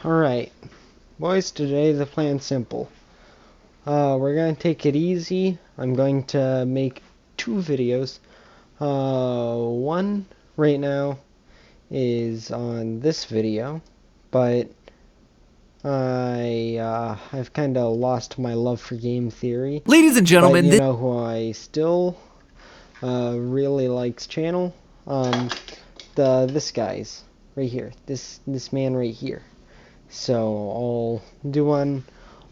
Alright, boys, today the plan's simple. We're going to take it easy. I'm going to make two videos. One right now is on this video, but I've kind of lost my love for game theory. Ladies and gentlemen, but you know who I still really likes channel? This guy's right here. This man right here. So I'll do one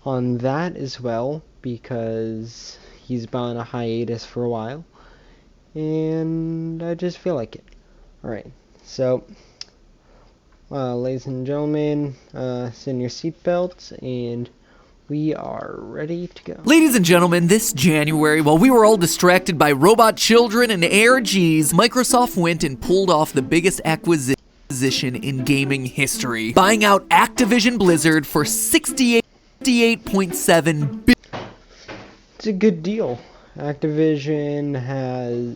on that as well because he's been on a hiatus for a while and I just feel like it. Alright, so ladies and gentlemen, sit in your seatbelts and we are ready to go. Ladies and gentlemen, this January, while we were all distracted by robot children and ARGs, Microsoft went and pulled off the biggest acquisition in gaming history, buying out Activision Blizzard for $68.7 billion. It's a good deal. Activision has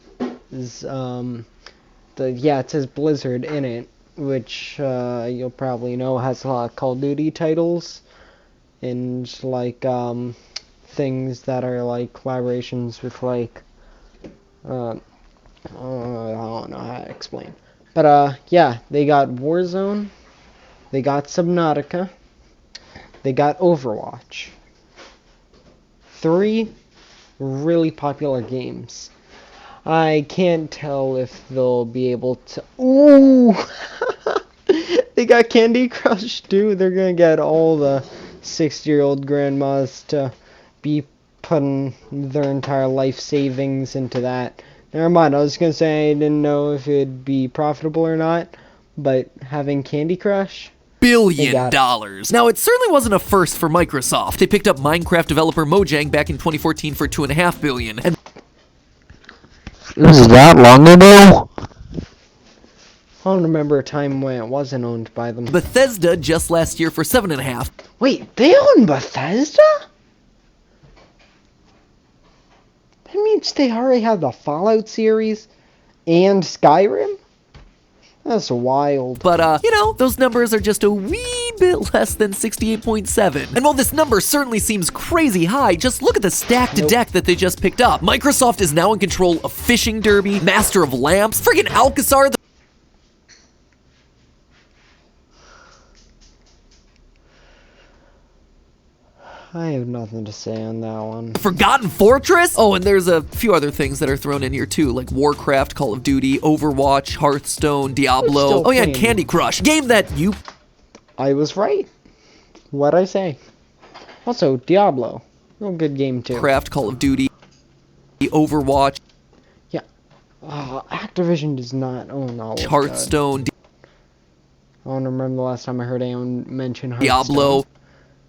it says Blizzard in it, which you'll probably know has a lot of Call of Duty titles and like things that are like collaborations with like I don't know how to explain. But yeah, they got Warzone, they got Subnautica, they got Overwatch. 3 really popular games. I can't tell if they'll be able to. Ooh, they got Candy Crush too. They're gonna get all the 60-year-old grandmas to be putting their entire life savings into that. Never mind, I was gonna say I didn't know if it'd be profitable or not, but having Candy Crush, $1 billion. Now, it certainly wasn't a first for Microsoft. They picked up Minecraft developer Mojang back in 2014 for $2.5 billion. And is that long ago? I don't remember a time when it wasn't owned by them. Bethesda just last year for $7.5. Wait, they own Bethesda? That means they already have the Fallout series and Skyrim? That's wild. But, you know, those numbers are just a wee bit less than 68.7. And while this number certainly seems crazy high, just look at the stacked deck that they just picked up. Microsoft is now in control of Fishing Derby, Master of Lamps, friggin' Alcazar, the I have nothing to say on that one. Forgotten Fortress? Oh, and there's a few other things that are thrown in here too, like Warcraft, Call of Duty, Overwatch, Hearthstone, Diablo. Oh yeah, and Candy Crush. Game that you... I was right. What'd I say? Also, Diablo. Real good game too. Craft, Call of Duty, Overwatch. Yeah. Activision does not own all of Hearthstone. I don't remember the last time I heard anyone mention Hearthstone. Diablo.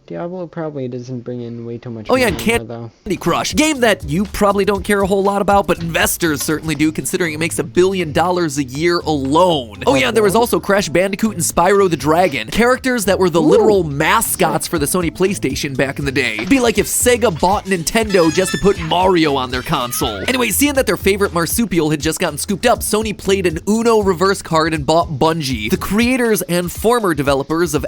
Diablo probably doesn't bring in way too much Oh yeah, money and though. Candy Crush. Game that you probably don't care a whole lot about, but investors certainly do, considering it makes $1 billion a year alone. Oh yeah, and there was also Crash Bandicoot and Spyro the Dragon. Characters that were the literal mascots for the Sony PlayStation back in the day. It'd be like if Sega bought Nintendo just to put Mario on their console. Anyway, seeing that their favorite marsupial had just gotten scooped up, Sony played an Uno reverse card and bought Bungie, the creators and former developers of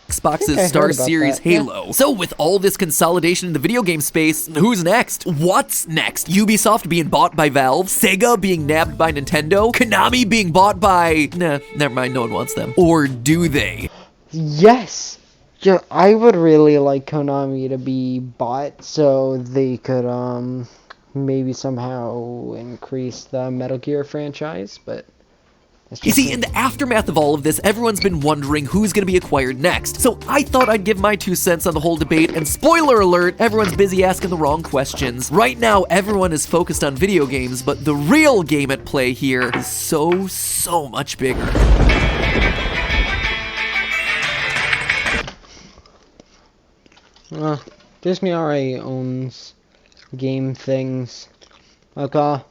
Xbox's Star Series Halo. Yeah. So with all this consolidation in the video game space, who's next? What's next? Ubisoft being bought by Valve? Sega being nabbed by Nintendo? Konami being bought by... Nah, never mind, no one wants them. Or do they? Yes! Yeah, I would really like Konami to be bought so they could, maybe somehow increase the Metal Gear franchise, but... You see, in the aftermath of all of this, everyone's been wondering who's going to be acquired next. So I thought I'd give my 2 cents on the whole debate, and spoiler alert, everyone's busy asking the wrong questions. Right now, everyone is focused on video games, but the real game at play here is so much bigger. Disney already owns game things. Like, I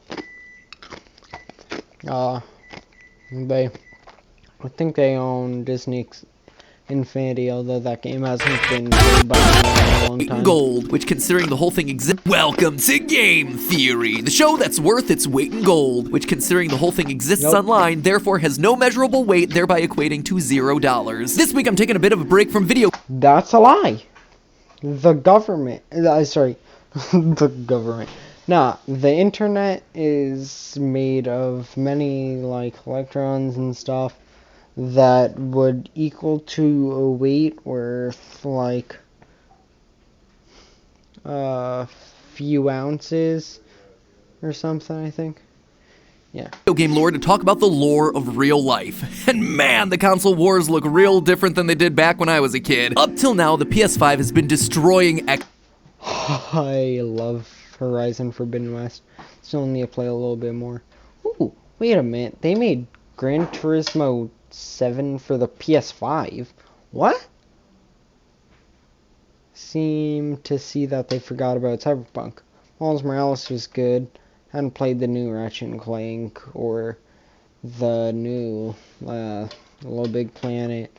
think they own Disney Infinity, although that game hasn't been played by anyone in a long Weight in time. gold, which considering the whole thing exists. Welcome to Game Theory, the show that's worth its weight in gold, which considering the whole thing exists Nope. online, therefore has no measurable weight, thereby equating to $0. This week I'm taking a bit of a break from video. That's a lie. The government, sorry, the government. Nah, the internet is made of many, like, electrons and stuff that would equal to a weight worth, like, a few ounces or something, I think. Yeah. Video game lore to talk about the lore of real life. And man, the console wars look real different than they did back when I was a kid. Up till now, the PS5 has been destroying I love Horizon Forbidden West. Still need to play a little bit more. Ooh, wait a minute. They made Gran Turismo 7 for the PS5. What? Seem to see that they forgot about Cyberpunk. Miles Morales was good. Hadn't played the new Ratchet and Clank or the new Little Big Planet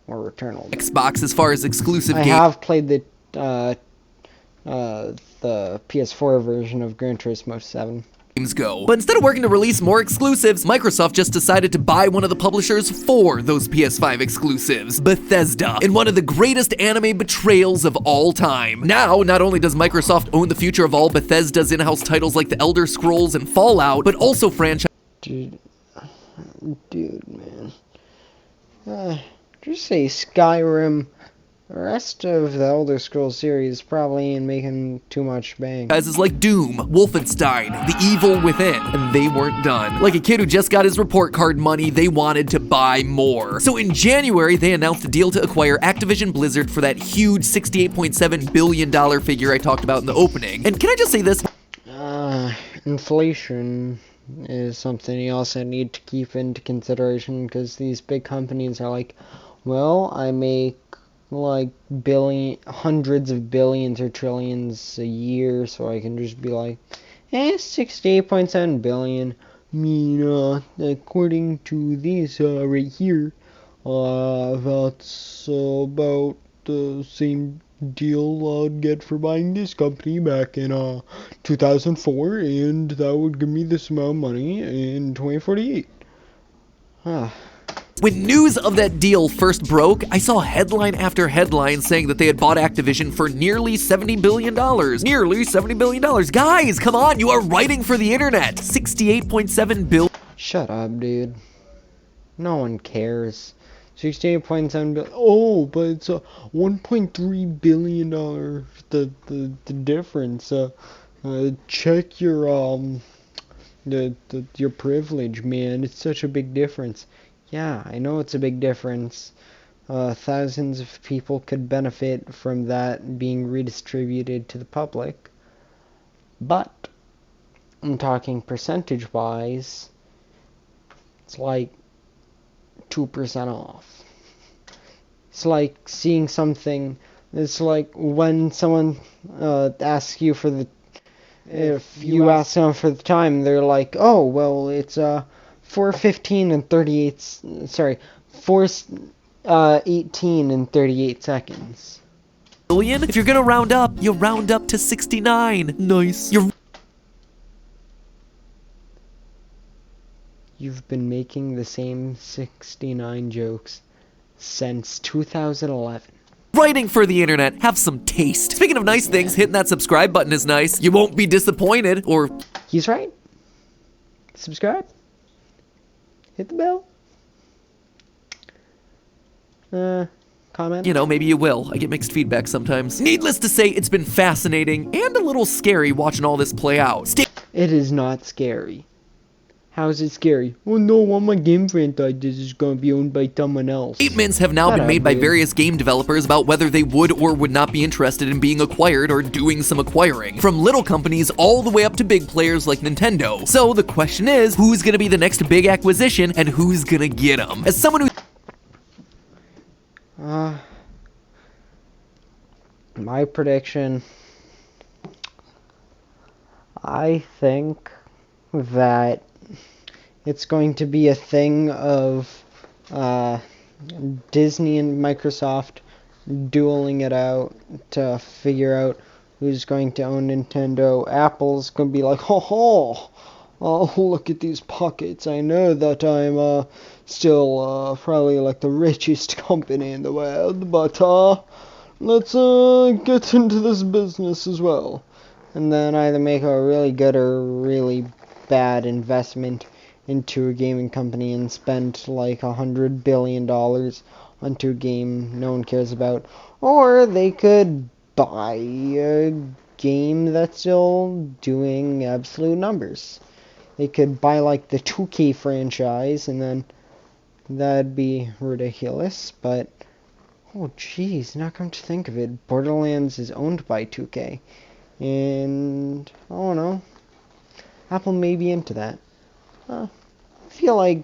or Returnal. Xbox as far as exclusive I games. have played the PS4 version of Gran Turismo 7. Go. But instead of working to release more exclusives, Microsoft just decided to buy one of the publishers for those PS5 exclusives, Bethesda, in one of the greatest anime betrayals of all time. Now, not only does Microsoft own the future of all Bethesda's in-house titles like The Elder Scrolls and Fallout, but also franchise. Dude, man. Just say Skyrim. The rest of the Elder Scrolls series probably ain't making too much bank. Franchises like Doom, Wolfenstein, The Evil Within, and they weren't done. Like a kid who just got his report card money, they wanted to buy more. So in January, they announced a deal to acquire Activision Blizzard for that huge $68.7 billion figure I talked about in the opening. And can I just say this? Inflation is something you also need to keep into consideration because these big companies are like, well, I make like hundreds of billions or trillions a year, so I can just be like, 68.7 billion. I mean, according to these right here, that's about the same deal I'd get for buying this company back in 2004, and that would give me this amount of money in 2048. When news of that deal first broke, I saw headline after headline saying that they had bought Activision for nearly $70 billion. Nearly $70 billion. Guys, come on, you are writing for the internet. 68.7 billion. Shut up, dude. No one cares. 68.7 billion. Oh, but it's a $1.3 billion the difference. Check your your privilege, man. It's such a big difference. Yeah, I know it's a big difference. Thousands of people could benefit from that being redistributed to the public. But I'm talking percentage-wise, it's like 2% off. It's like seeing something. It's like when someone asks you for the. If you ask someone for the time, they're like, "Oh, well, it's 4:15 and 38. Sorry, 4:18 and 38 seconds." Billion? If you're gonna round up, you round up to 69. Nice. You've been making the same 69 jokes since 2011. Writing for the internet, have some taste. Speaking of nice things, hitting that subscribe button is nice. You won't be disappointed, or... He's right. Subscribe. Hit the bell. Comment. You know, maybe you will. I get mixed feedback sometimes. Needless to say, it's been fascinating and a little scary watching all this play out. It is not scary. How is it scary? Oh no, all my game franchises is going to be owned by someone else. Statements have now been made by various game developers about whether they would or would not be interested in being acquired or doing some acquiring. From little companies all the way up to big players like Nintendo. So the question is, who's going to be the next big acquisition and who's going to get them? As someone who... My prediction, I think that it's going to be a thing of Disney and Microsoft dueling it out to figure out who's going to own Nintendo. Apple's gonna be like, oh, look at these pockets. I know that I'm still probably like the richest company in the world, but let's get into this business as well. And then either make a really good or really bad investment into a gaming company and spend like $100 billion onto a game no one cares about. Or they could buy a game that's still doing absolute numbers. They could buy like the 2K franchise, and then that'd be ridiculous, but oh jeez, now come to think of it, Borderlands is owned by 2K. And I don't know, Apple may be into that. I feel like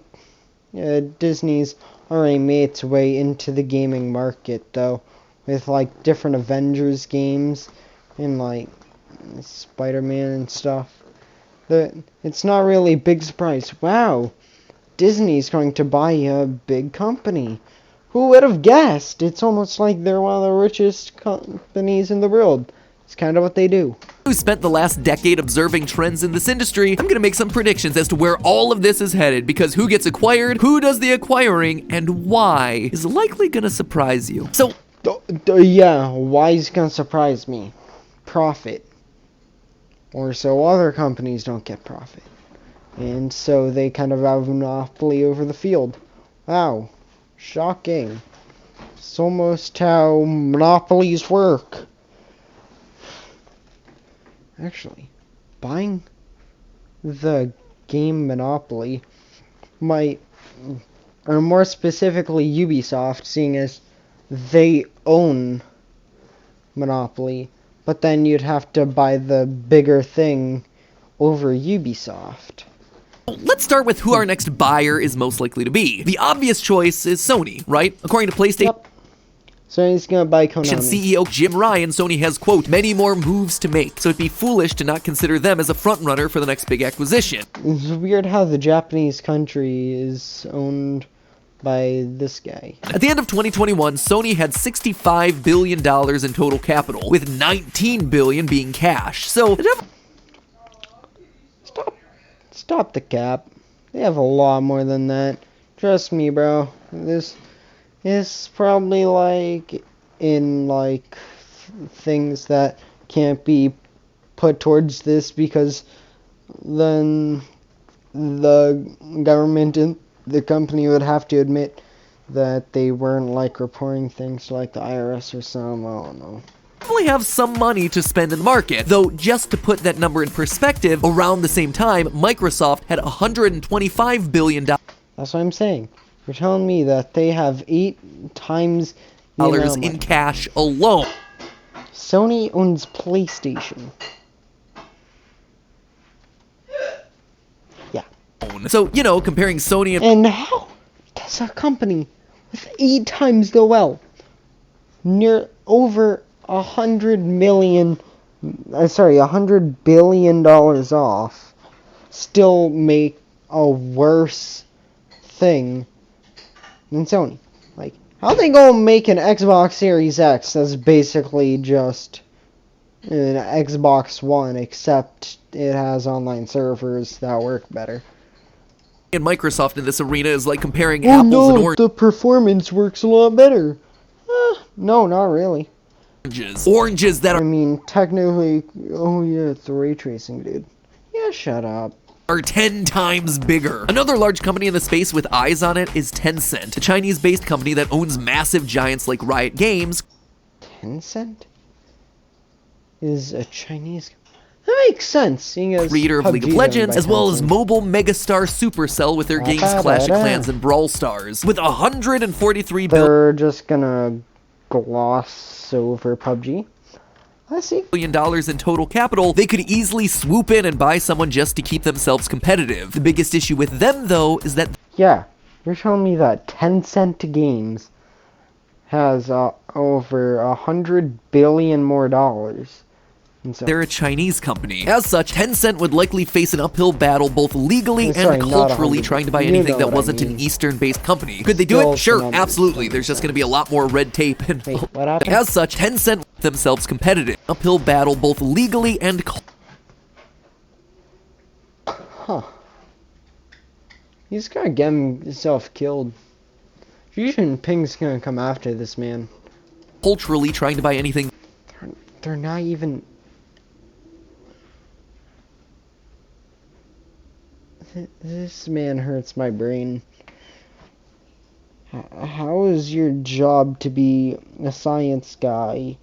Disney's already made its way into the gaming market, though, with like different Avengers games and like Spider-Man and stuff. It's not really a big surprise. Wow, Disney's going to buy a big company. Who would have guessed? It's almost like they're one of the richest companies in the world. It's kind of what they do. Who spent the last decade observing trends in this industry, I'm gonna make some predictions as to where all of this is headed, because who gets acquired, who does the acquiring, and why is likely gonna surprise you. So, yeah, why is gonna surprise me? Profit. Or so other companies don't get profit. And so they kind of have a monopoly over the field. Wow. Shocking. It's almost how monopolies work. Actually, buying the game Monopoly might, or more specifically Ubisoft, seeing as they own Monopoly, but then you'd have to buy the bigger thing over Ubisoft. let's start with who our next buyer is most likely to be. The obvious choice is Sony, right? According to PlayStation. Yep. Sony's gonna buy Konami. CEO Jim Ryan, Sony has, quote, many more moves to make, so it'd be foolish to not consider them as a frontrunner for the next big acquisition. It's weird how the Japanese country is owned by this guy. At the end of 2021, Sony had $65 billion in total capital, with $19 billion being cash. So, Stop the cap. They have a lot more than that. Trust me, bro. This is probably like in like things that can't be put towards this, because then the government and the company would have to admit that they weren't like reporting things to like the IRS or some, I don't know. definitely have some money to spend in the market. Though, just to put that number in perspective, around the same time, Microsoft had $125 billion That's what I'm saying. You're telling me that they have 8 times the amount of in money. cash alone. Sony owns PlayStation. Yeah. So, you know, comparing Sony and And how does a company with 8 times the wealth, near over $100 billion off, still make a worse thing than Sony? Like, how they gonna make an Xbox Series X that's basically just an Xbox One, except it has online servers that work better? Microsoft in this arena is like comparing Oh apples no, and the performance works a lot better. No, not really. oranges. Oranges that I mean, technically, oh yeah, it's the ray tracing, dude. Yeah, shut up. are 10 times bigger. Another large company in the space with eyes on it is Tencent, a Chinese-based company that owns massive giants like Riot Games. Tencent is a Chinese. That makes sense, seeing as Creator of League of PUBG is owned Legends, by as well as Tencent. mobile megastar Supercell with their games Clash of Clans and Brawl Stars. With $143 They're just gonna gloss over PUBG. I see. billion in total capital, they could easily swoop in and buy someone just to keep themselves competitive. The biggest issue with them, though, is that Yeah, you're telling me that Tencent Games has over $100 billion more dollars And so, they're a Chinese company. As such, Tencent would likely face an uphill battle both legally Sorry, and not culturally 100. trying to buy You anything know that what I wasn't an mean. Eastern-based company. Could they do Still it? Sure, some absolutely. others. There's just going to be a lot more red tape. And wait, what happened? as such, Tencent themselves competitive. Uphill battle both legally and Huh. He's gonna get himself killed. Xi Jinping's gonna come after this man. culturally trying to buy anything They're not even... This man hurts my brain. How is your job to be a science guy,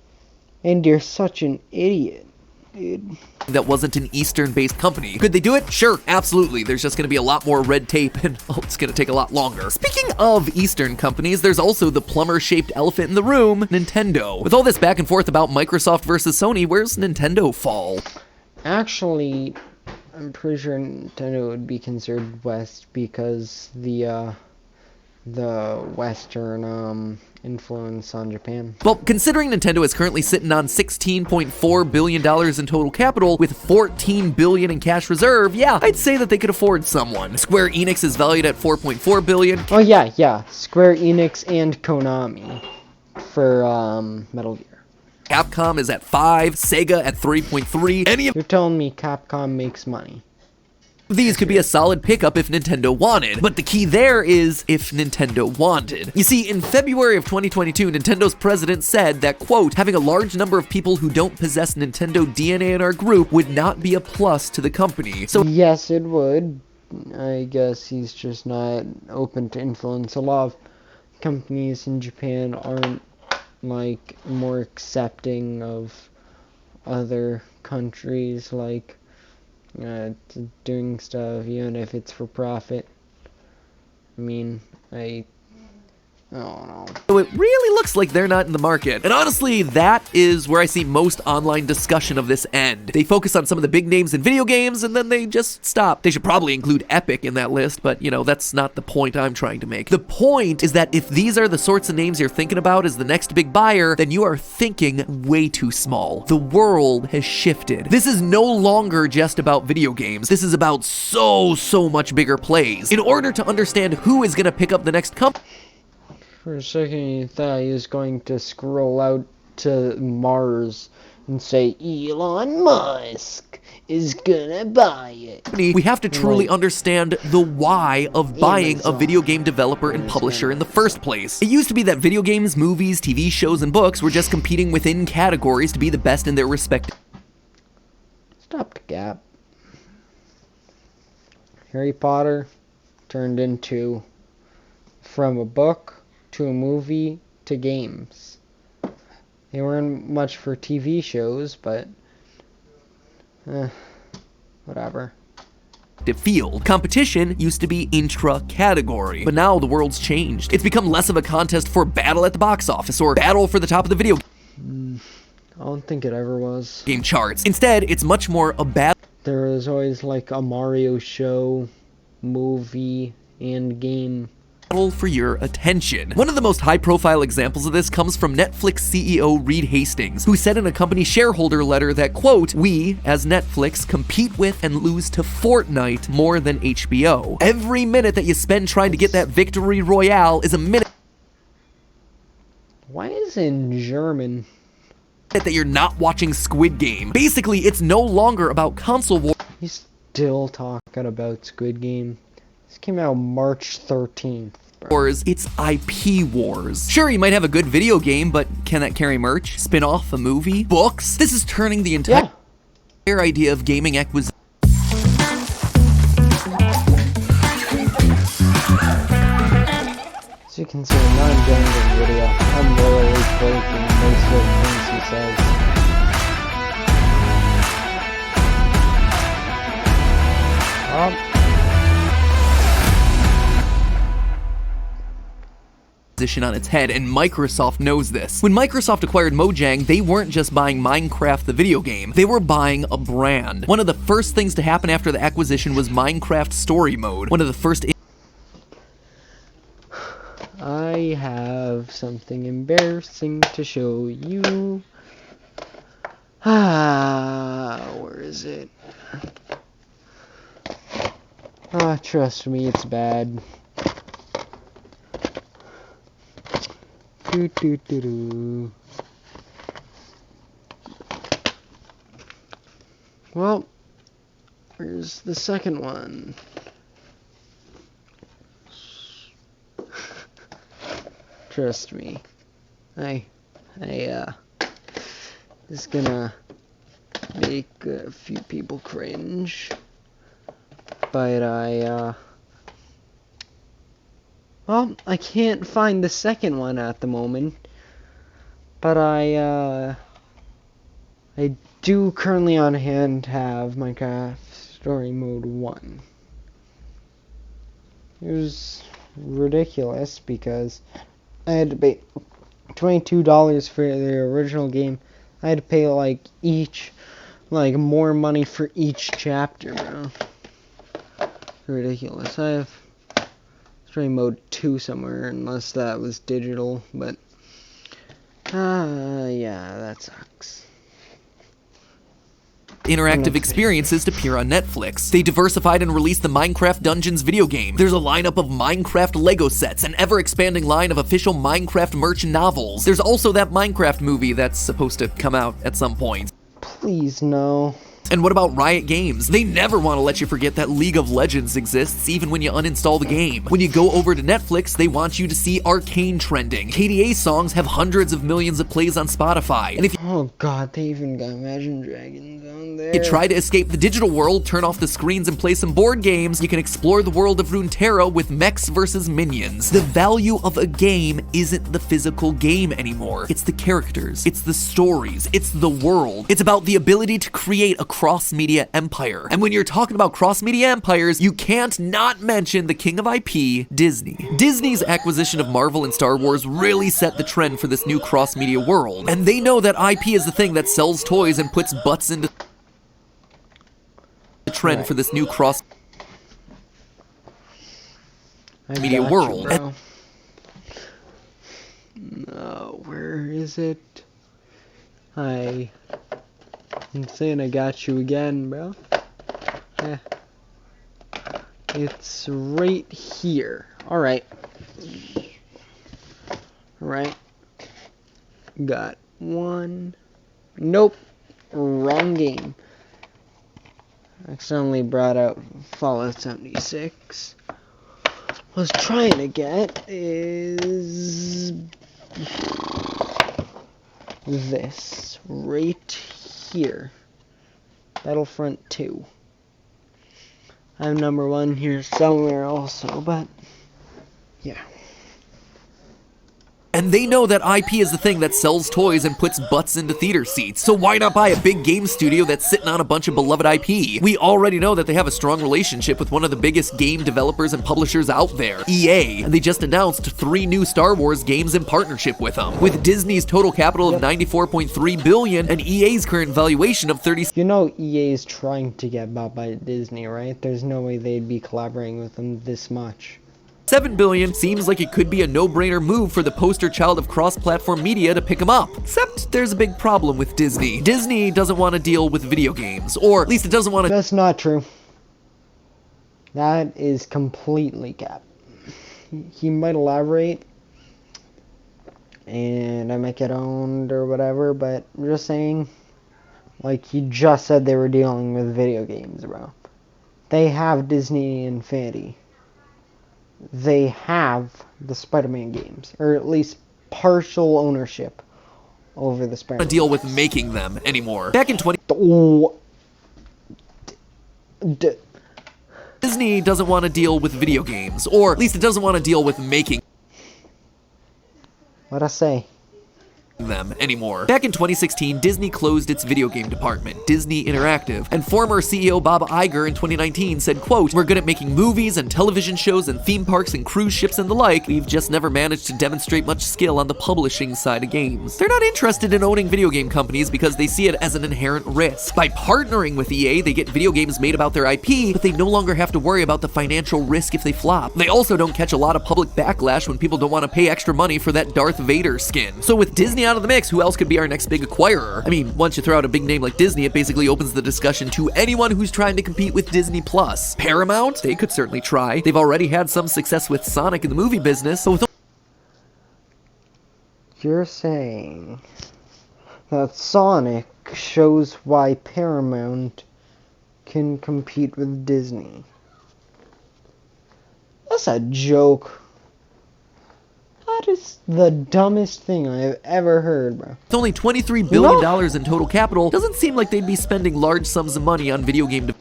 and you're such an idiot, dude? that wasn't an Eastern-based company. Could they do it? Sure, absolutely. There's just going to be a lot more red tape, and it's going to take a lot longer. Speaking of Eastern companies, there's also the plumber-shaped elephant in the room, Nintendo. With all this back and forth about Microsoft versus Sony, where's Nintendo fall? Actually, I'm pretty sure Nintendo would be considered West because the Western influence on Japan. Well, considering Nintendo is currently sitting on $16.4 billion in total capital with $14 billion in cash reserve, yeah, I'd say that they could afford someone. Square Enix is valued at $4.4 billion. Oh yeah, Square Enix and Konami for Metal Gear. Capcom is at 5, Sega at 3.3. Any of You're telling me Capcom makes money? these could be a solid pickup if Nintendo wanted, but the key there is if Nintendo wanted. You see, in February of 2022, Nintendo's president said that, quote, having a large number of people who don't possess Nintendo DNA in our group would not be a plus to the company. So Yes, it would. I guess he's just not open to influence. A lot of companies in Japan aren't like more accepting of other countries, like doing stuff even if it's for profit. I mean, I don't know. So it really looks like they're not in the market. And honestly, that is where I see most online discussion of this end. They focus on some of the big names in video games and then they just stop. They should probably include Epic in that list, but you know, that's not the point I'm trying to make. The point is that if these are the sorts of names you're thinking about as the next big buyer, then you are thinking way too small. The world has shifted. This is no longer just about video games. This is about so much bigger plays. In order to understand who is gonna pick up the next company, For a second, you thought he was going to scroll out to Mars and say, Elon Musk is gonna buy it. we have to truly understand the why of buying a Amazon. video game developer and publisher in the first place. It used to be that video games, movies, TV shows, and books were just competing within categories to be the best in their respective. Stop the gap. Harry Potter turned into from a book to a movie to games. They weren't much for TV shows, but whatever. Field. Competition used to be intra-category, but now the world's changed. It's become less of a contest for battle at the box office or battle for the top of the video I don't think it ever was. game charts. Instead, it's much more a battle There was always like a Mario show, movie, and game. for your attention. One of the most high-profile examples of this comes from Netflix CEO Reed Hastings, who said in a company shareholder letter that, quote, we, as Netflix, compete with and lose to Fortnite more than HBO. Every minute that you spend trying to get that victory royale is a minute Why is it in German? that you're not watching Squid Game. Basically, it's no longer about console war. He's still talking about Squid Game. This came out March 13th. Wars, it's IP wars. Sure, you might have a good video game, but can that carry merch? Spin off a movie? Books? This is turning the entire idea of gaming acquisition. As you can see, I'm not enjoying this video. I'm literally breaking most of the things he says. On its head, and Microsoft knows this. When Microsoft acquired Mojang, they weren't just buying Minecraft the video game, they were buying a brand. One of the first things to happen after the acquisition was Minecraft Story Mode. One of the first I have something embarrassing to show you. Where is it? Trust me, it's bad. Well, where's the second one? Trust me. This is gonna make a few people cringe. But well, I can't find the second one at the moment. But I do currently on hand have Minecraft Story Mode 1. It was ridiculous because I had to pay $22 for the original game. I had to pay more money for each chapter, bro. Ridiculous. I have Story Mode 2 somewhere, unless that was digital, but yeah, that sucks. Interactive experiences to appear on Netflix. They diversified and released the Minecraft Dungeons video game. There's a lineup of Minecraft Lego sets, an ever-expanding line of official Minecraft merch novels. There's also that Minecraft movie that's supposed to come out at some point. Please, no. And what about Riot Games? They never want to let you forget that League of Legends exists even when you uninstall the game. When you go over to Netflix, they want you to see Arcane trending. KDA songs have hundreds of millions of plays on Spotify. And if you Oh god, they even got Imagine Dragons on there. You try to escape the digital world, turn off the screens and play some board games, you can explore the world of Runeterra with mechs versus minions. The value of a game isn't the physical game anymore. It's the characters, it's the stories, it's the world. It's about the ability to create a cross-media empire. And when you're talking about cross-media empires, you can't not mention the king of IP, Disney. Disney's acquisition of Marvel and Star Wars really set the trend for this new cross-media world. And they know that IP is the thing that sells toys and puts butts into the trend for this new cross-media world. You, no, where is it? I'm saying I got you again, bro. Yeah. It's right here. Alright. Alright. Got one. Nope. Wrong game. Accidentally brought out Fallout 76. What I was trying to get is this right here. Battlefront 2. I have number 1 here somewhere also, but yeah. And they know that IP is the thing that sells toys and puts butts into theater seats. So why not buy a big game studio that's sitting on a bunch of beloved IP? We already know that they have a strong relationship with one of the biggest game developers and publishers out there, EA. And they just announced 3 new Star Wars games in partnership with them. With Disney's total capital of $94.3 billion and EA's current valuation of $30. You know EA is trying to get bought by Disney, right? There's no way they'd be collaborating with them this much. $7 billion seems like it could be a no-brainer move for the poster child of cross-platform media to pick them up. Except there's a big problem with Disney. Disney doesn't want to deal with video games, or at least it doesn't want to— That's not true. That is completely cap. He might elaborate, and I might get owned or whatever, but I'm just saying, like he just said they were dealing with video games, bro. They have Disney Infinity. They have the Spider-Man games, or at least partial ownership over the Spider-Man. Deal with making them anymore. Back in Disney doesn't want to deal with video games, or at least it doesn't want to deal with making What'd I say? them anymore. Back in 2016, Disney closed its video game department, Disney Interactive, and former CEO Bob Iger in 2019 said, quote, "We're good at making movies and television shows and theme parks and cruise ships and the like. We've just never managed to demonstrate much skill on the publishing side of games." They're not interested in owning video game companies because they see it as an inherent risk. By partnering with EA, they get video games made about their IP, but they no longer have to worry about the financial risk if they flop. They also don't catch a lot of public backlash when people don't want to pay extra money for that Darth Vader skin. So with Disney out of the mix, who else could be our next big acquirer? I mean, once you throw out a big name like Disney, it basically opens the discussion to anyone who's trying to compete with Disney Plus. Paramount? They could certainly try. They've already had some success with Sonic in the movie business, so with You're saying that Sonic shows why Paramount can compete with Disney. That's a joke. That is the dumbest thing I've ever heard, bro. With only $23 billion in total capital, doesn't seem like they'd be spending large sums of money on video game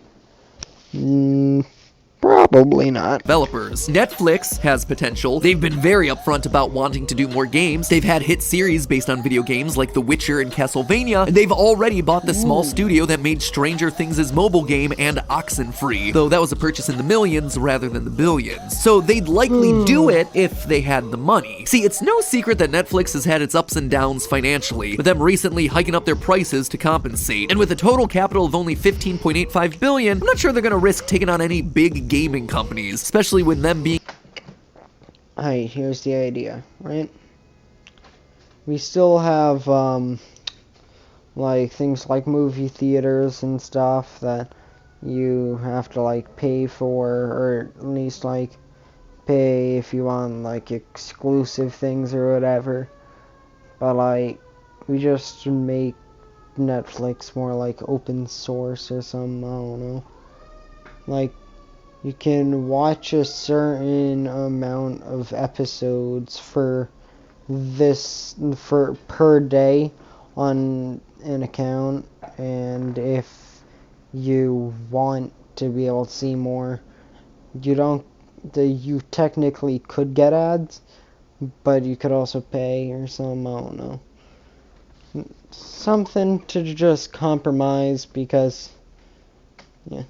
Probably not. developers. Netflix has potential. They've been very upfront about wanting to do more games. They've had hit series based on video games like The Witcher and Castlevania, and they've already bought the small studio that made Stranger Things' mobile game and Oxenfree, though that was a purchase in the millions rather than the billions. So they'd likely do it if they had the money. See, it's no secret that Netflix has had its ups and downs financially, with them recently hiking up their prices to compensate. And with a total capital of only $15.85 billion, I'm not sure they're gonna risk taking on any big gaming companies, especially with them being. Alright, here's the idea, right? We still have, like, things like movie theaters and stuff that you have to, like, pay for, or at least, like, pay if you want, like, exclusive things or whatever. But, like, we just make Netflix more, like, open source or something, I don't know. Like, you can watch a certain amount of episodes per day on an account, and if you want to be able to see more, you technically could get ads, but you could also pay or something, I don't know. Something to just compromise, because yeah.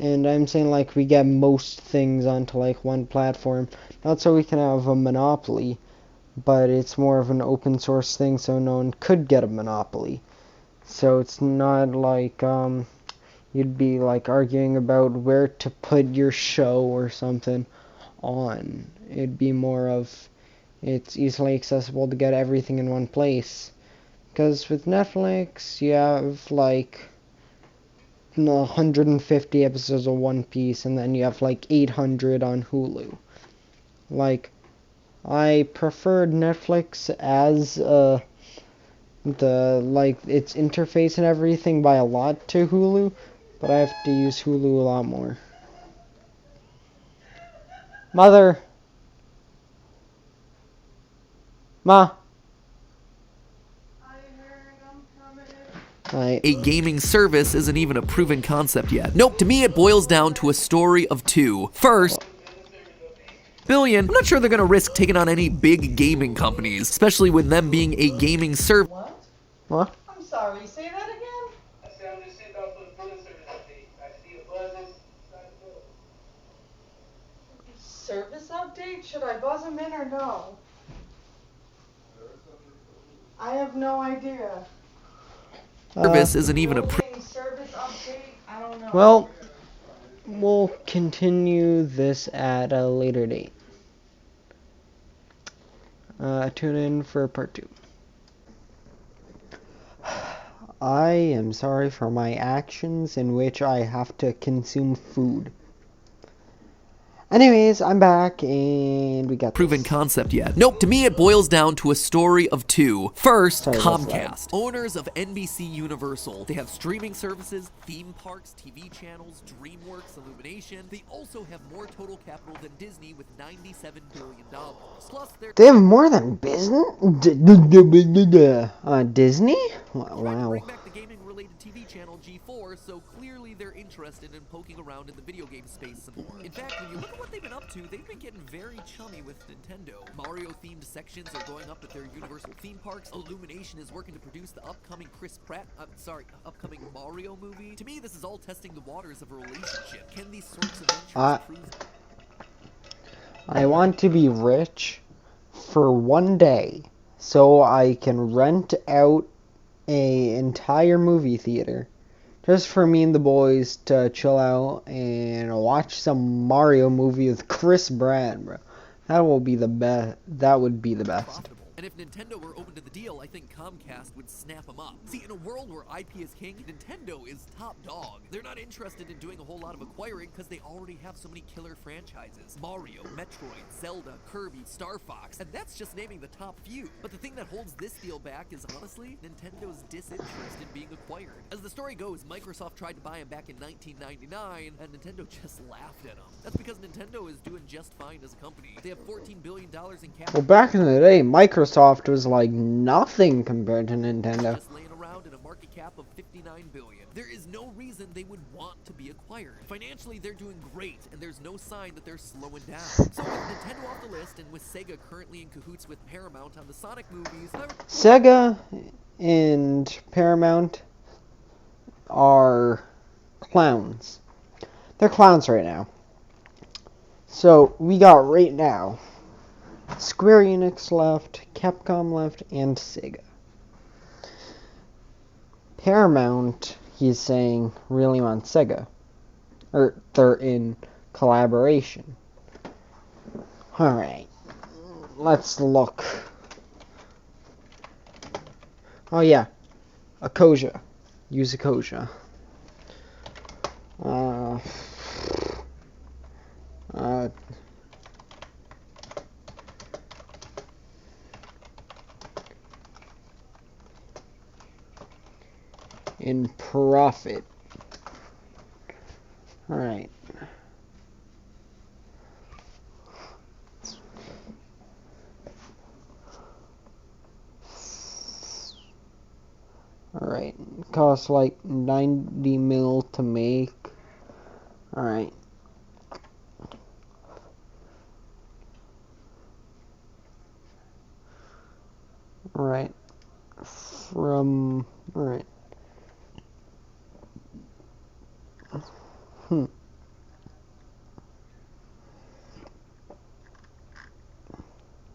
And I'm saying, like, we get most things onto, like, one platform. Not so we can have a monopoly, but it's more of an open source thing, so no one could get a monopoly. So it's not like, you'd be, like, arguing about where to put your show or something on. It'd be more of, it's easily accessible to get everything in one place. Because with Netflix, you have, like, 150 episodes of One Piece, and then you have like 800 on Hulu. Like, I preferred Netflix as its interface and everything by a lot to Hulu, but I have to use Hulu a lot more. Mother! Ma! A gaming service isn't even a proven concept yet. Nope, to me it boils down to a story of two. First, billion, I'm not sure they're gonna risk taking on any big gaming companies, especially with them being a gaming service. What? I'm sorry, say that again? I said I'm just sitting off for the phone service update. I see a buzz. Service update? Should I buzz him in or no? I have no idea. Service isn't even a Service update? I don't know. Well, we'll continue this at a later date. Tune in for part 2. I am sorry for my actions in which I have to consume food. Anyways, I'm back, and we got proven this. concept yet. Nope, to me it boils down to a story of two. First, Sorry, Comcast, owners of NBC Universal. They have streaming services, theme parks, TV channels, DreamWorks, Illumination. They also have more total capital than Disney with $97 billion. Plus, They have more than business? Disney? Wow. bring back the gaming-related TV channel G4, so clearly they're interested in poking around in the video game space some more. In fact, when you look at what they've been up to, they've been getting very chummy with Nintendo. Mario-themed sections are going up at their Universal theme parks. Illumination is working to produce the upcoming upcoming Mario movie. To me, this is all testing the waters of a relationship. Can these sorts of ventures prove? I want to be rich for one day so I can rent out a entire movie theater just for me and the boys to chill out and watch some Mario movie with Chris Pratt, bro. That will be the best. That would be the best. And if Nintendo were open to the deal, I think Comcast would snap them up. See, in a world where IP is king, Nintendo is top dog. They're not interested in doing a whole lot of acquiring because they already have so many killer franchises. Mario, Metroid, Zelda, Kirby, Star Fox, and that's just naming the top few. But the thing that holds this deal back is honestly Nintendo's disinterest in being acquired. As the story goes, Microsoft tried to buy them back in 1999, and Nintendo just laughed at them. That's because Nintendo is doing just fine as a company. They have $14 billion in capital. Well, back in the day, Microsoft was like nothing compared to Nintendo. Just laying around in a market cap of $59 billion. There is no reason they would want to be acquired. Financially, they're doing great, and there's no sign that they're slowing down. So with Nintendo off the list, and with Sega currently in cahoots with Paramount on the Sonic movies, Sega and Paramount are clowns. They're clowns right now. So we got right now Square Enix left, Capcom left, and Sega. Paramount, he's saying, really wants Sega. Or they're in collaboration. Alright. Let's look. Oh yeah. Akoja. Use Akoja. In profit. Alright. Alright. Costs like 90 mil to make. Alright. Alright. Alright.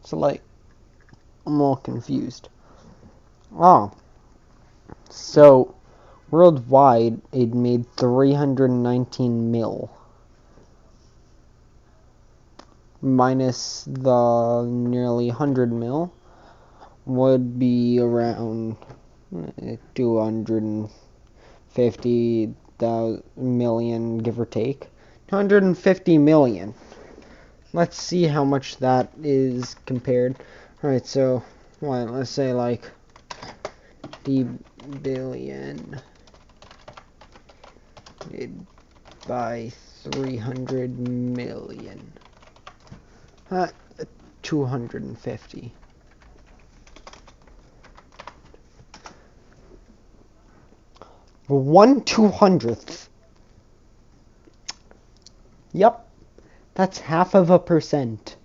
So, like, I'm all confused. Oh. So, worldwide, it made 319 mil. Minus the nearly 100 mil would be around 250 million, give or take. 250 million. Let's see how much that is compared. Alright, so, let's say like D billion by 300 million. 250. One 200th. Yep. That's 0.5%.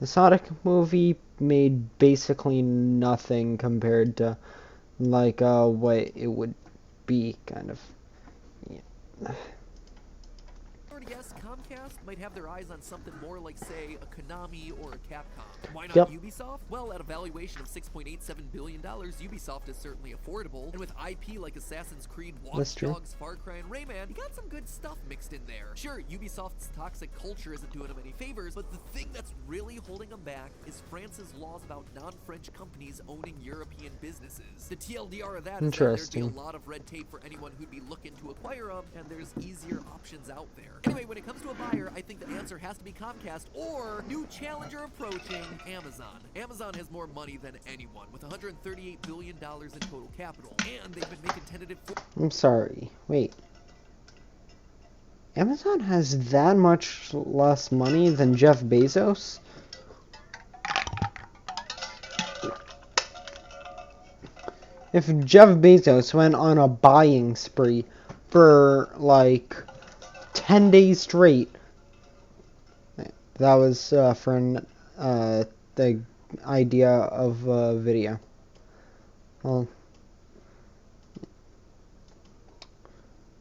The Sonic movie made basically nothing compared to like what it would be, kind of. Yeah. Yes, Comcast might have their eyes on something more like, say, a Konami or a Capcom. Why not Yep. Ubisoft? Well, at a valuation of $6.87 billion, Ubisoft is certainly affordable. And with IP like Assassin's Creed, Watch Dogs, Far Cry, and Rayman, you got some good stuff mixed in there. Sure, Ubisoft's toxic culture isn't doing them any favors, but the thing that's really holding them back is France's laws about non-French companies owning European businesses. The TLDR of that is that there'd be a lot of red tape for anyone who'd be looking to acquire them, and there's easier options out there. Anyway, when it comes to a buyer, I think the answer has to be Comcast or new challenger approaching, Amazon. Amazon has more money than anyone, with $138 billion in total capital, and they've been making tentative... I'm sorry. Wait. Amazon has that much less money than Jeff Bezos? If Jeff Bezos went on a buying spree for like 10 days straight, that was for the idea of a video. Well,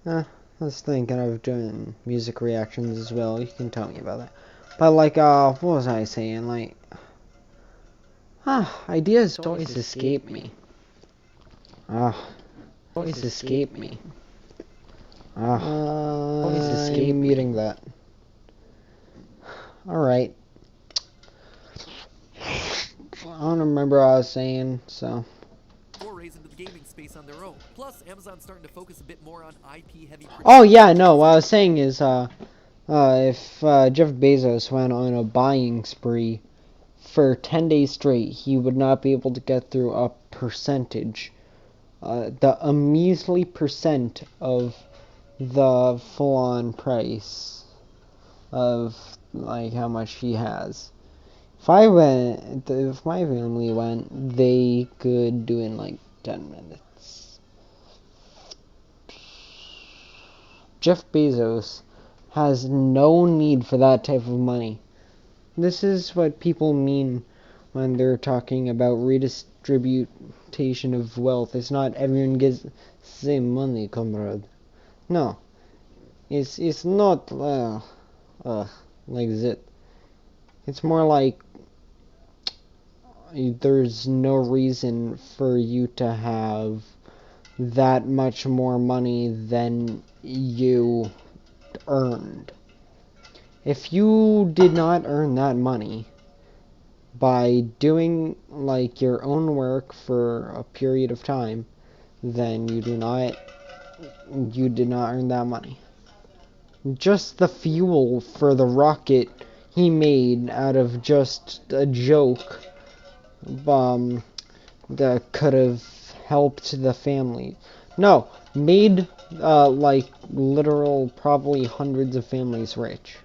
I was thinking of doing music reactions as well. You can tell me about that. But like, what was I saying? Like, ideas always escape me. Always escape me. Always escape muting that. Alright. remember what I was saying, so. forays into the gaming space on their own. Plus, Amazon's starting to focus a bit more on IP-heavy production. Oh yeah, no, what I was saying is, if Jeff Bezos went on a buying spree for 10 days straight, he would not be able to get through a percentage. A measly percent of the full-on price of, like, how much he has. If my family went, they could do it in, like, 10 minutes. Jeff Bezos has no need for that type of money. This is what people mean when they're talking about redistribution of wealth. It's not everyone gets the same money, comrade. No. It's not like that. It's more like there's no reason for you to have that much more money than you earned. If you did not earn that money by doing like your own work for a period of time, then you did not earn that money. Just the fuel for the rocket he made out of just a joke that could have helped the family. No, made like literal probably hundreds of families rich.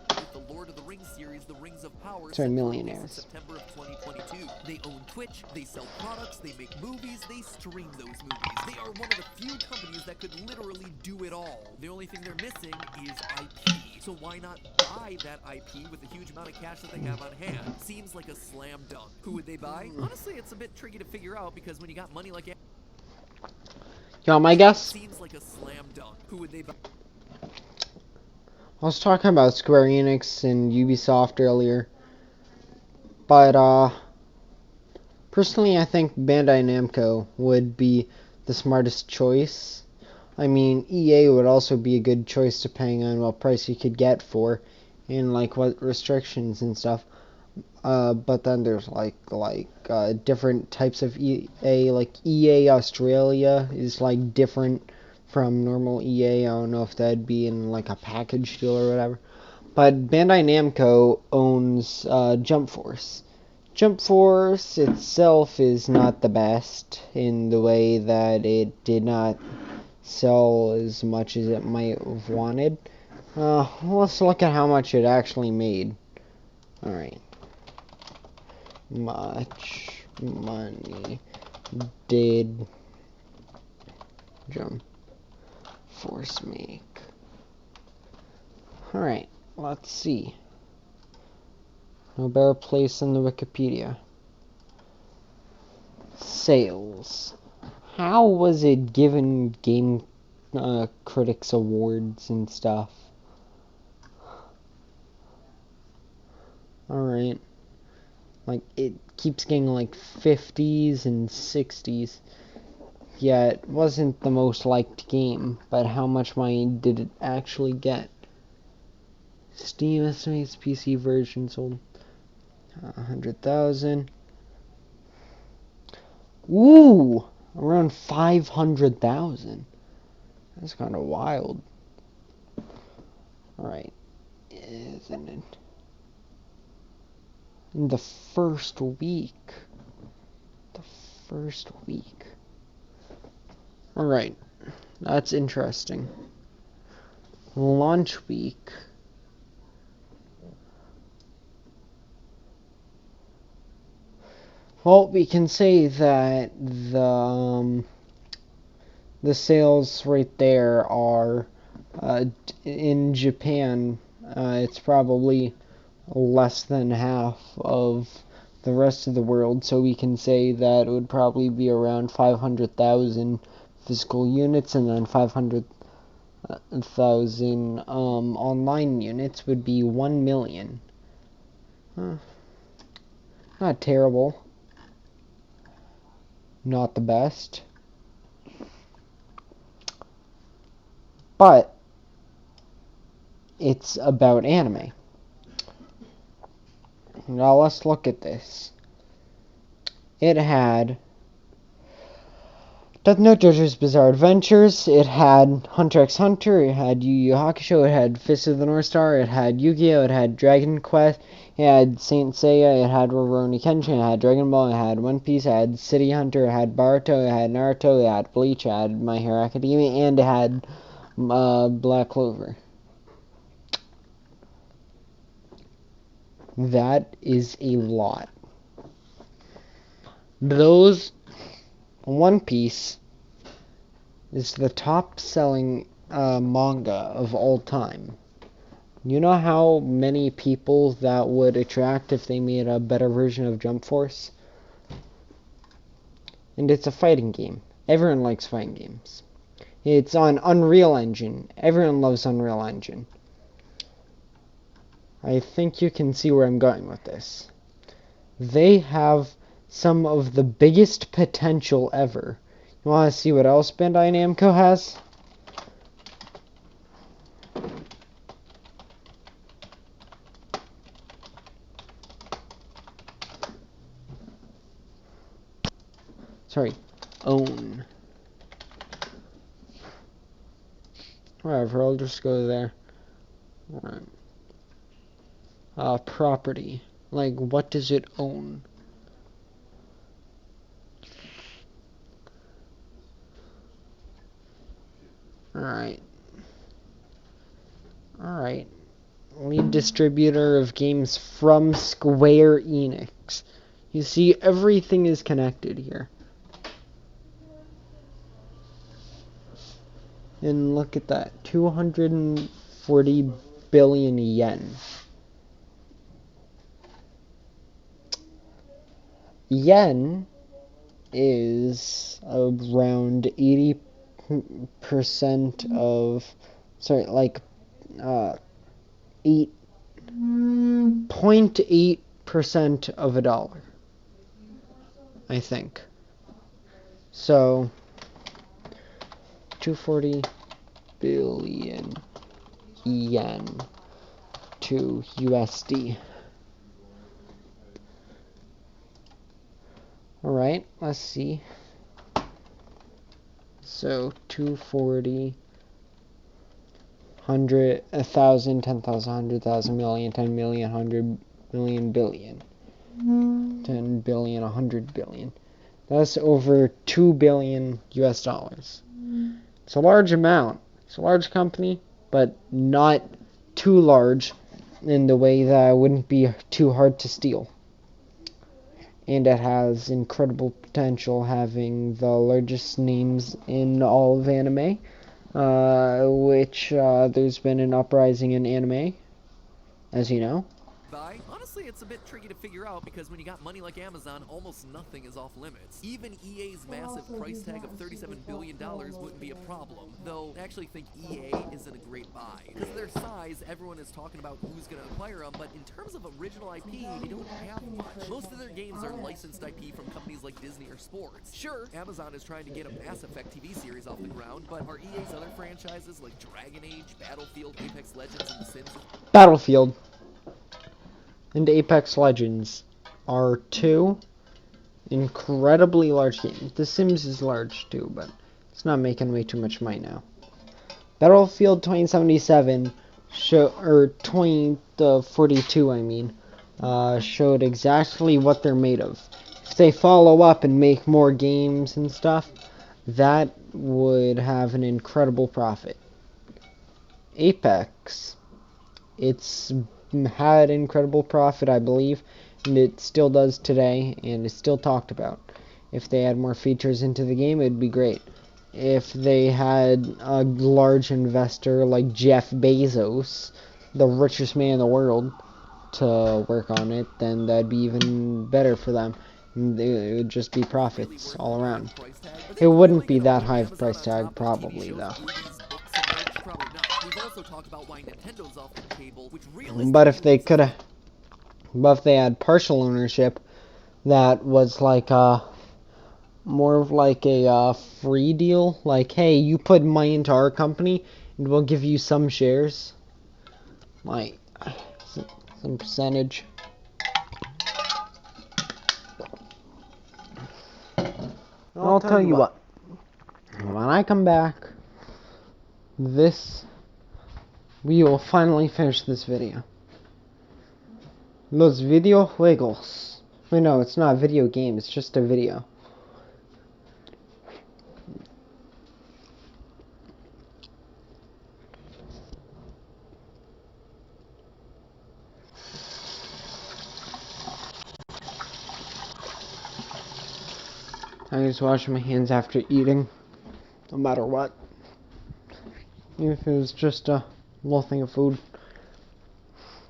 With the Lord of the Rings series, The Rings of Power, Sorry, set to release in millionaires. September of 2022. They own Twitch, they sell products, they make movies, they stream those movies. They are one of the few companies that could literally do it all. The only thing they're missing is IP. So why not buy that IP with the huge amount of cash that they have on hand? Seems like a slam dunk. Who would they buy? Honestly, it's a bit tricky to figure out because when you got money like You want my guess? seems like a slam dunk. Who would they buy? I was talking about Square Enix and Ubisoft earlier, but personally I think Bandai Namco would be the smartest choice. I mean, EA would also be a good choice depending on what price you could get for and like what restrictions and stuff. But then there's like different types of EA. Like EA Australia is like different from normal EA. I don't know if that'd be in like a package deal or whatever. But Bandai Namco owns Jump Force. Jump Force itself is not the best in the way that it did not sell as much as it might have wanted. Let's look at how much it actually made. Alright. Much money did Jump Force make? Alright, let's see. No better place than the Wikipedia. Sales. How was it given Game Critics Awards and stuff? Alright. Like, it keeps getting like 50s and 60s. Yeah, it wasn't the most liked game, but how much money did it actually get? Steam estimates PC version sold 100,000. Ooh! Around 500,000. That's kind of wild. Alright. Isn't it? In the first week. Alright. That's interesting. Launch week. Well, we can say that the sales right there are in Japan. It's probably less than half of the rest of the world, so we can say that it would probably be around 500,000 physical units, and then 500,000 online units would be 1 million. Not terrible. Not the best. But it's about anime. Now let's look at this. it had Death Note, JoJo's Bizarre Adventures, it had Hunter x Hunter, it had Yu Yu Hakusho, it had Fist of the North Star, it had Yu-Gi-Oh!, it had Dragon Quest, it had Saint Seiya, it had Rurouni Kenshin, it had Dragon Ball, it had One Piece, it had City Hunter, it had Boruto, it had Naruto, it had Bleach, it had My Hero Academia, and it had Black Clover. That is a lot. One Piece is the top-selling manga of all time. You know how many people that would attract if they made a better version of Jump Force? And it's a fighting game. Everyone likes fighting games. It's on Unreal Engine. Everyone loves Unreal Engine. I think you can see where I'm going with this. They have some of the biggest potential ever. You want to see what else Bandai Namco has? Sorry, own. Whatever, I'll just go there. Alright. Property. Like, what does it own? Alright. Lead distributor of games from Square Enix. You see, everything is connected here. And look at that. 240 billion yen. Yen is around 80% of, sorry, like 0.8% of a dollar, I think. So 240 billion yen to USD. Alright, let's see. So 240, 100, 1,000, 10,000, 100,000, million, 10 million, 100 million, billion. 10 billion, 100 billion. That's over 2 billion US dollars. It's a large amount. It's a large company, but not too large in the way that it wouldn't be too hard to steal. And it has incredible potential, having the largest names in all of anime, which there's been an uprising in anime, as you know. Honestly, it's a bit tricky to figure out because when you got money like Amazon, almost nothing is off limits. Even EA's massive price tag of $37 billion wouldn't be a problem, though I actually think EA isn't a great buy. Because of their size, everyone is talking about who's going to acquire them, but in terms of original IP, they don't have much. Most of their games are licensed IP from companies like Disney or Sports. Sure, Amazon is trying to get a Mass Effect TV series off the ground, but are EA's other franchises like Dragon Age, Battlefield, Apex Legends, and The Sims? Battlefield and Apex Legends are two incredibly large games. The Sims is large too, but it's not making way too much money now. Battlefield 2077 or 2042, I mean, showed exactly what they're made of. If they follow up and make more games and stuff, that would have an incredible profit. Apex, it's had incredible profit, I believe, and it still does today, and it's still talked about. If they add more features into the game, it'd be great. If they had a large investor like Jeff Bezos, the richest man in the world, to work on it, then that'd be even better for them. It would just be profits all around. It wouldn't be that high of a price tag, probably, though. But if they had partial ownership, that was like more of like a free deal. Like, hey, you put money into our company, and we'll give you some shares, like some percentage. I'll tell you what. When I come back, we will finally finish this video. Los videojuegos. Wait, no, it's not a video game. It's just a video. I just wash my hands after eating, no matter what. Even if it was just a little thing of food.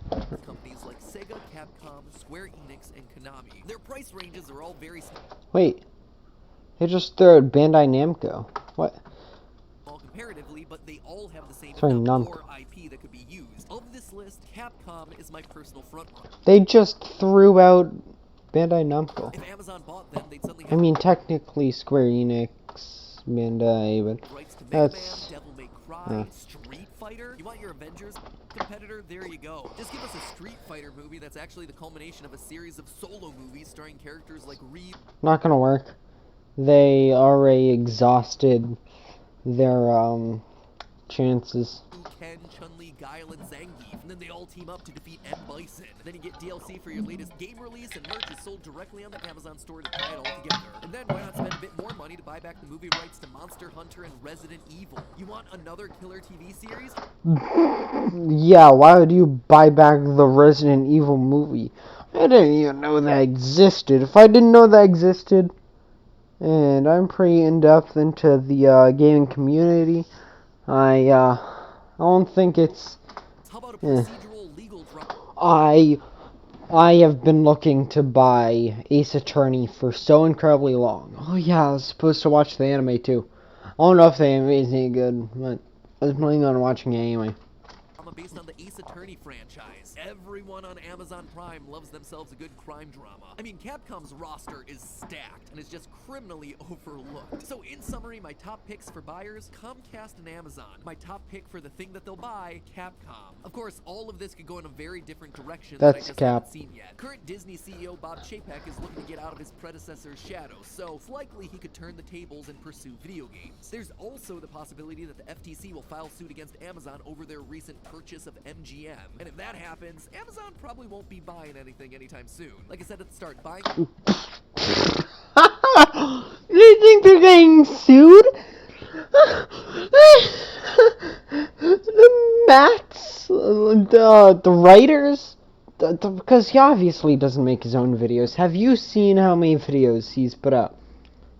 Companies like Sega, Capcom, Square Enix, and Konami. Their price ranges are all very Wait, they just threw out Bandai Namco. What? small comparatively, but they all have the same Sorry, if not Namco. more IP that could be used. Of this list, Capcom is my personal frontrunner. They just threw out Bandai Namco. If Amazon bought them, they'd suddenly I have mean, technically Square Enix, Bandai, but rights to Mega Man, that's Devil May Cry, yeah. Street Fighter. You want your Avengers competitor? There you go. Just give us a Street Fighter movie that's actually the culmination of a series of solo movies starring characters like Ryu. not gonna work. They already exhausted their chances. Ken, Chun-Li, Guile, and Zangief, and then they all team up to defeat M. Bison. And then you get DLC for your latest game release, and merch is sold directly on the Amazon store to tie it all together. And then why not spend a bit more money to buy back the movie rights to Monster Hunter and Resident Evil? You want another killer TV series? Yeah, why would you buy back the Resident Evil movie? I didn't even know that existed. If I didn't know that existed, and I'm pretty in-depth into the gaming community, I don't think it's... How about a procedural legal drama? I have been looking to buy Ace Attorney for so incredibly long. Oh yeah, I was supposed to watch the anime too. I don't know if the anime is any good, but I was planning on watching it anyway. Based on the Ace Attorney franchise. Everyone on Amazon Prime loves themselves a good crime drama. I mean, Capcom's roster is stacked and is just criminally overlooked. So in summary, my top picks for buyers, Comcast and Amazon. My top pick for the thing that they'll buy, Capcom. Of course, all of this could go in a very different direction that I That's just Cap. haven't seen yet. Current Disney CEO Bob Chapek is looking to get out of his predecessor's shadow, so it's likely he could turn the tables and pursue video games. There's also the possibility that the FTC will file suit against Amazon over their recent purchase of MGM. And if that happens, Amazon probably won't be buying anything anytime soon. Like I said at the start, buying... You think they're getting sued? The Mats, the writers, because he obviously doesn't make his own videos. Have you seen how many videos he's put out?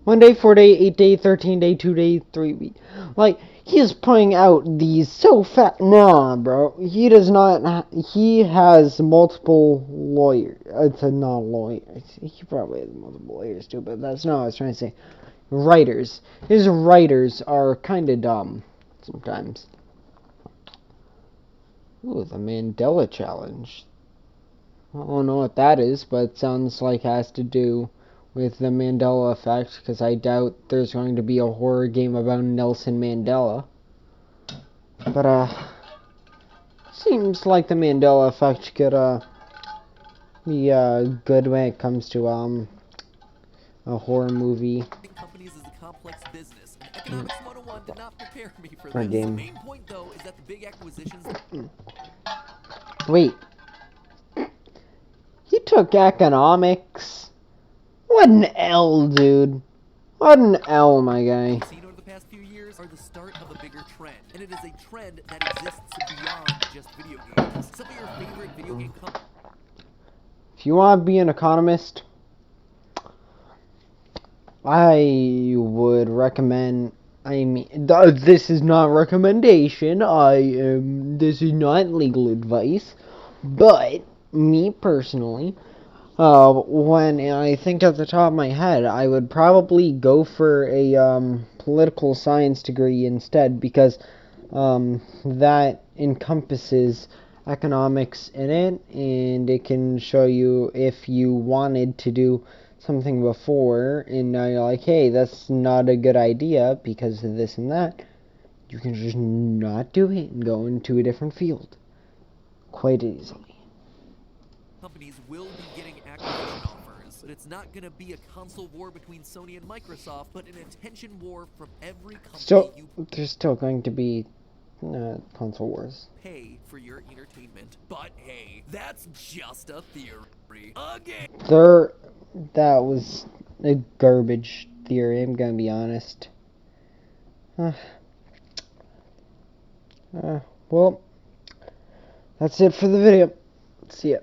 1 day, 4 day, 8 day, 13 day, 2 day, 3 week. Like, he is putting out these so fat. Nah, bro. He does not. He has multiple lawyers. It's not lawyers. He probably has multiple lawyers too, but that's not what I was trying to say. Writers. His writers are kind of dumb sometimes. Ooh, the Mandela Challenge. I don't know what that is, but it sounds like it has to do with the Mandela effect, because I doubt there's going to be a horror game about Nelson Mandela. But, seems like the Mandela effect could, be, good when it comes to, a horror movie. companies is a complex business. Economics 101 did not prepare me for Or this. game. The main point, though, is that the big acquisitions... Wait. He took economics. What an L, dude. What an L, my guy. seen over the past few years are the start of a bigger trend, and it is a trend that exists beyond just video games. Some of your favorite video game companies. If you want to be an economist, I would recommend... I mean, this is not recommendation. This is not legal advice. But, me personally... when I think at the top of my head, I would probably go for a political science degree instead, because that encompasses economics in it, and it can show you if you wanted to do something before, and now you're like, hey, that's not a good idea because of this and that, you can just not do it and go into a different field quite easily. Companies will be getting acquisition offers. But it's not gonna be a console war between Sony and Microsoft, but an attention war from every company you There's still going to be console wars. pay for your entertainment. But hey, that's just a theory. Again. That was a garbage theory, I'm gonna be honest. Well, that's it for the video. See ya.